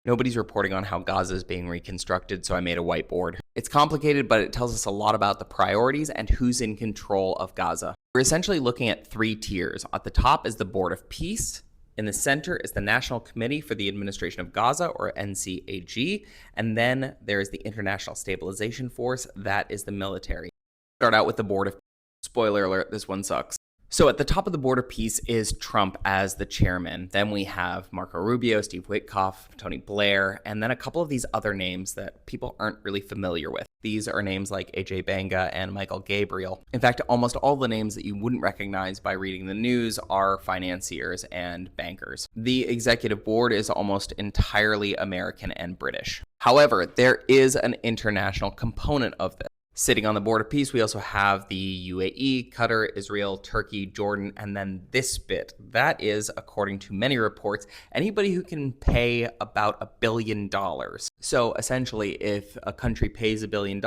Nobody's reporting on how Gaza is being reconstructed, so I made a whiteboard. It's complicated, but it tells us a lot about the priorities and who's in control of Gaza. We're essentially looking at three tiers. At the top is the Board of Peace. In the center is the National Committee for the Administration of Gaza, or NCAG. And then there is the International Stabilization Force. That is the military. Start out with the Board of Peace. Spoiler alert, this one sucks. So at the top of the Board of Peace is Trump as the chairman. Then we have Marco Rubio, Steve Witkoff, Tony Blair, and then a couple of these other names that people aren't really familiar with. These are names like AJ Banga and Michael Gabriel. In fact, almost all the names that you wouldn't recognize by reading the news are financiers and bankers. The executive board is almost entirely American and British. However, there is an international component of this. Sitting on the Board of Peace, we also have the UAE, Qatar, Israel, Turkey, Jordan, and then this bit. That is, according to many reports, anybody who can pay about $1 billion. So essentially, if a country pays $1 billion,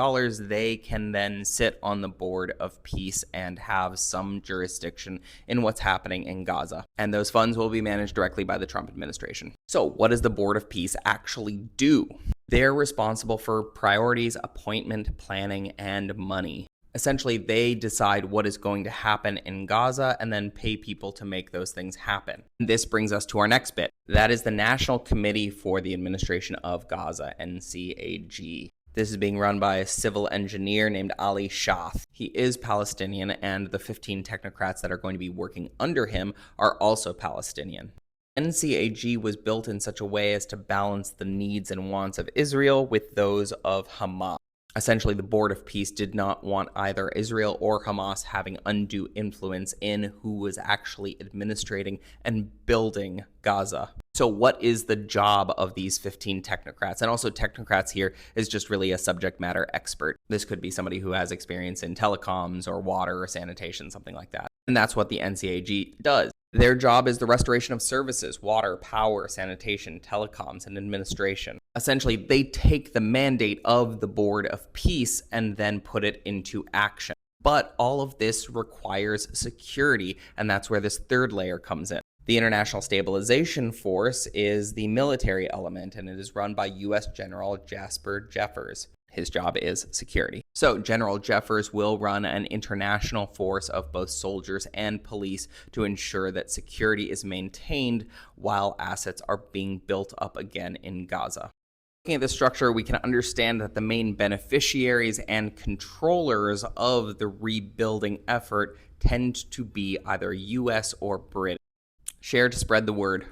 they can then sit on the Board of Peace and have some jurisdiction in what's happening in Gaza. And those funds will be managed directly by the Trump administration. So what does the Board of Peace actually do? They're responsible for priorities, appointment, planning, and money. Essentially, they decide what is going to happen in Gaza and then pay people to make those things happen. This brings us to our next bit. That is the National Committee for the Administration of Gaza, NCAG. This is being run by a civil engineer named Ali Shath. He is Palestinian, and the 15 technocrats that are going to be working under him are also Palestinian. NCAG was built in such a way as to balance the needs and wants of Israel with those of Hamas. Essentially, the Board of Peace did not want either Israel or Hamas having undue influence in who was actually administrating and building Gaza. So what is the job of these 15 technocrats? And also technocrats here is just really a subject matter expert. This could be somebody who has experience in telecoms or water or sanitation, something like that. And that's what the NCAG does. Their job is the restoration of services, water, power, sanitation, telecoms, and administration. Essentially, they take the mandate of the Board of Peace and then put it into action. But all of this requires security, and that's where this third layer comes in. The International Stabilization Force is the military element, and it is run by U.S. General Jasper Jeffers. His job is security. So General Jeffers will run an international force of both soldiers and police to ensure that security is maintained while assets are being built up again in Gaza. Looking at the structure, we can understand that the main beneficiaries and controllers of the rebuilding effort tend to be either U.S. or British. Share to spread the word.